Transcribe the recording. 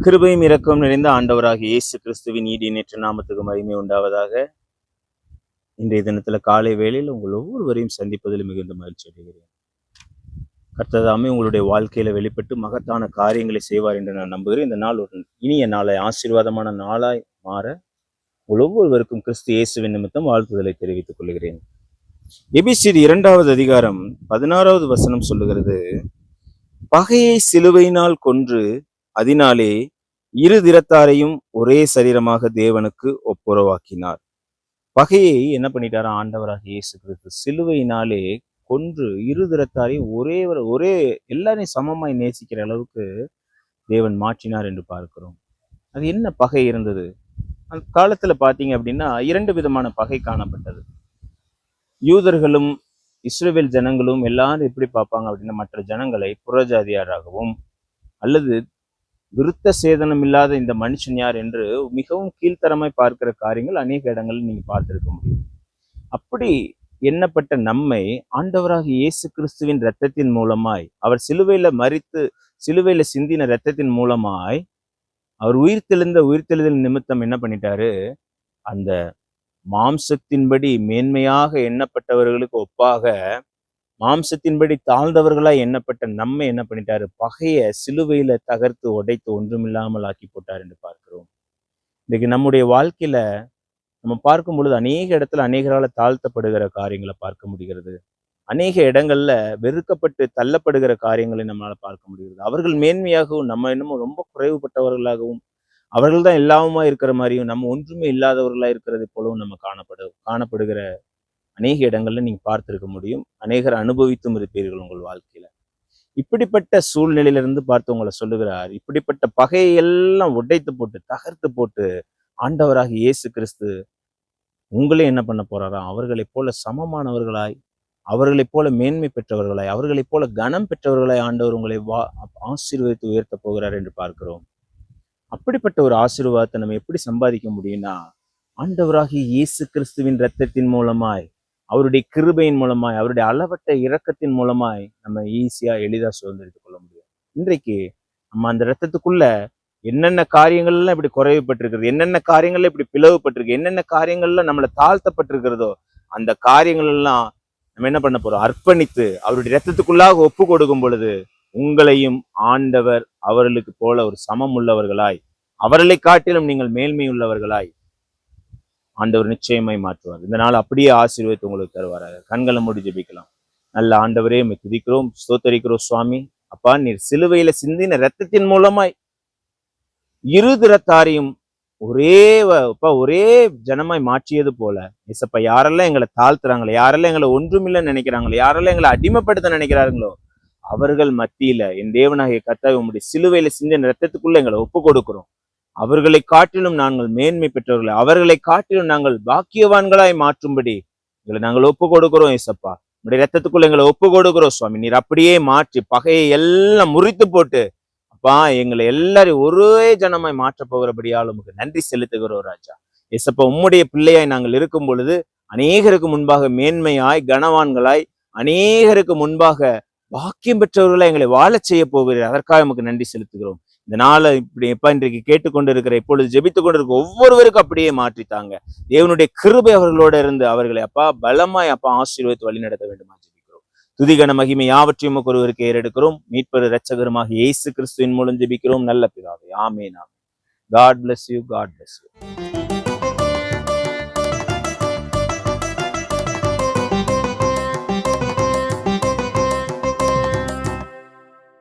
கிருபையும் இரக்கம் நிறைந்த ஆண்டவராகிய இயேசு கிறிஸ்துவின் ஈடியற்ற நாமத்துக்கு மகிமை உண்டாவதாக. இன்றைய தினத்துல காலை வேளையில் உங்கள் ஒவ்வொருவரையும் சந்திப்பதில் மிகுந்த மகிழ்ச்சி அடைகிறேன். கர்த்ததாமே உங்களுடைய வாழ்க்கையில வெளிப்பட்டு மகத்தான காரியங்களை செய்வார் என்று நான் நம்புகிறேன். இந்த நாள் ஒரு இனிய நாளாய், ஆசீர்வாதமான நாளாய் மாற உங்கள் ஒவ்வொருவருக்கும் கிறிஸ்து இயேசுவின் நிமித்தம் வாழ்த்துதலை தெரிவித்துக் கொள்கிறேன். எபிசியர் 2வது அதிகாரம் 16வது வசனம் சொல்லுகிறது, பகையை சிலுவையினால் கொன்று அதனாலே இரு திறத்தாரையும் ஒரே சரீரமாக தேவனுக்கு ஒப்புரவாக்கினார். பகையை என்ன பண்ணிட்டாரா ஆண்டவராக இயேசு கிறிஸ்து சிலுவையினாலே கொன்று இரு திறத்தாரையும் ஒரே எல்லாரையும் சமமாய் நேசிக்கிற அளவுக்கு தேவன் மாற்றினார் என்று பார்க்கிறோம். அது என்ன பகை இருந்தது அந்த காலத்துல பாத்தீங்க அப்படின்னா? 2 விதமான பகை காணப்பட்டது. யூதர்களும் இஸ்ரவேல் ஜனங்களும் எல்லாரும் எப்படி பார்ப்பாங்க அப்படின்னா, மற்ற ஜனங்களை புறஜாதியாராகவும் அல்லது விருத்த சேதனம் இல்லாத இந்த மனுஷன் யார் என்று மிகவும் கீழ்த்தரமாய் பார்க்கிற காரியங்கள் அநேக இடங்களில் நீங்க பார்த்திருக்க முடியும். அப்படி எண்ணப்பட்ட நம்மை ஆண்டவராக இயேசு கிறிஸ்துவின் இரத்தத்தின் மூலமாய், அவர் சிலுவையில மரித்து சிலுவையில சிந்தின இரத்தத்தின் மூலமாய் அவர் உயிர்த்தெழுதல் நிமித்தம் என்ன பண்ணிட்டாரு, அந்த மாம்சத்தின்படி மேன்மையாக எண்ணப்பட்டவர்களுக்கு ஒப்பாக மாம்சத்தின்படி தாழ்ந்தவர்களாய் எண்ணப்பட்ட நம்மை என்ன பண்ணிட்டாரு, பகைய சிலுவையில தகர்த்து உடைத்து ஒன்றுமில்லாமல் ஆக்கி போட்டார் என்று பார்க்கிறோம். இன்னைக்கு நம்முடைய வாழ்க்கையில நம்ம பார்க்கும் பொழுது அநேக இடத்துல அநேகரால தாழ்த்தப்படுகிற காரியங்களை பார்க்க முடிகிறது. அநேக இடங்கள்ல வெறுக்கப்பட்டு தள்ளப்படுகிற காரியங்களை நம்மளால பார்க்க முடிகிறது. அவர்கள் மேன்மையாகவும் நம்ம என்னமோ ரொம்ப குறைவுபட்டவர்களாகவும், அவர்கள் தான் எல்லாவுமா இருக்கிற மாதிரியும், நம்ம ஒன்றுமே இல்லாதவர்களா இருக்கிறது போலவும் நம்ம காணப்படுகிற அநேக இடங்கள்ல நீங்க பார்த்திருக்க முடியும். அநேகர் அனுபவித்தும் இருப்பீர்கள் உங்கள் வாழ்க்கையில. இப்படிப்பட்ட சூழ்நிலையிலிருந்து பார்த்து உங்களை சொல்லுகிறார், இப்படிப்பட்ட பகையெல்லாம் உடைத்து போட்டு தகர்த்து போட்டு ஆண்டவராக இயேசு கிறிஸ்து உங்களே என்ன பண்ண போறாராம், அவர்களைப் போல சமமானவர்களாய், அவர்களைப் போல மேன்மை பெற்றவர்களாய், அவர்களைப் போல கனம் பெற்றவர்களாய் ஆண்டவர் உங்களை ஆசீர்வதித்து உயர்த்த போகிறார் என்று பார்க்கிறோம். அப்படிப்பட்ட ஒரு ஆசீர்வாதத்தை நம்ம எப்படி சம்பாதிக்க முடியும்னா, ஆண்டவராகிய இயேசு கிறிஸ்துவின் இரத்தத்தின் மூலமாய், அவருடைய கிருபையின் மூலமாய், அவருடைய அளவற்ற இரக்கத்தின் மூலமாய் நம்ம ஈஸியா எளிதா சுதந்திரித்துக் கொள்ள முடியும். இன்றைக்கு நம்ம அந்த இரத்தத்துக்குள்ள என்னென்ன காரியங்கள்லாம் இப்படி குறைவுபட்டிருக்கிறது, என்னென்ன காரியங்கள்ல இப்படி பிளவுபட்டிருக்கு, என்னென்ன காரியங்கள்ல நம்மளை தாழ்த்தப்பட்டிருக்கிறதோ அந்த காரியங்கள் எல்லாம் நம்ம என்ன பண்ண போறோம், அர்ப்பணித்து அவருடைய இரத்தத்துக்குள்ளாக ஒப்பு கொடுக்கும் பொழுது உங்களையும் ஆண்டவர் அவர்களுக்கு போல ஒரு சமம் உள்ளவர்களாய், அவர்களை காட்டிலும் நீங்கள் மேன்மை உள்ளவர்களாய் ஆண்டவர் நிச்சயமாய் மாற்றுவார். இந்த நாள் அப்படியே ஆசீர்வாதத்தை உங்களுக்கு தருவாராக. கண்களை மூடி ஜெபிக்கலாம். நல்ல ஆண்டவரே, உம்மை துதிக்கிறோம், ஸ்தோத்தரிக்கிறோம் சுவாமி. அப்பா, நீர் சிலுவையில சிந்தின இரத்தத்தின் மூலமாய் இரு திறத்தாரையும் ஒரே ஜனமாய் மாற்றியது போல இசப்பா, யாரெல்லாம் எங்களை தாழ்த்துறாங்களோ, யாரெல்லாம் எங்களை ஒன்றுமில்லைன்னு நினைக்கிறாங்களோ, யாரெல்லாம் எங்களை அடிமைப்படுத்த நினைக்கிறாங்களோ, அவர்கள் மத்தியில என் தேவனாகிய கர்த்தாவே உம்முடைய சிலுவையில சிந்தின இரத்தத்துக்குள்ள எங்களை ஒப்பு கொடுக்கிறோம். அவர்களை காட்டிலும் நாங்கள் மேன்மை பெற்றவர்களை, அவர்களை காட்டிலும் நாங்கள் பாக்கியவான்களாய் மாற்றும்படி எங்களை நாங்கள் ஒப்பு கொடுக்கிறோம். ஏசப்பா, உடைய ரத்தத்துக்குள்ள எங்களை ஒப்பு கொடுக்கிறோம் சுவாமி. நீர் அப்படியே மாற்றி பகையை எல்லாம் முறித்து போட்டு அப்பா எங்களை எல்லாரும் ஒரே ஜனமாய் மாற்ற போகிறபடியால் உமக்கு நன்றி செலுத்துகிறோம் ராஜா. ஏசப்பா, உம்முடைய பிள்ளையாய் நாங்கள் இருக்கும் பொழுது அநேகருக்கு முன்பாக மேன்மையாய் கனவான்களாய், அநேகருக்கு முன்பாக பாக்கியம் பெற்றவர்களை எங்களை வாழச் செய்ய போகிறீர். அதற்காக நமக்கு நன்றி செலுத்துகிறோம். இந்த நாளை இப்படி எப்ப இன்றைக்கு கேட்டுக்கொண்டு இருக்கிற, இப்பொழுது ஜெபித்துக் கொண்டிருக்க ஒவ்வொருவருக்கும் அப்படியே மாற்றித்தாங்க. தேவனுடைய கிருபை அவர்களோட இருந்து அவர்களை அப்பா பலமாய் அப்பா ஆசீர்வதித்து வழி நடத்த வேண்டுமா ஜெபிக்கிறோம். துதிகன மகிமை யாவற்றையும் ஒருவருக்கு ஏறெடுக்கிறோம். மீட்பர் இரட்சகருமாக இயேசு கிறிஸ்துவின் மூலம் ஜெபிக்கிறோம் நல்ல பிதாவே, ஆமென். God bless you. God bless you.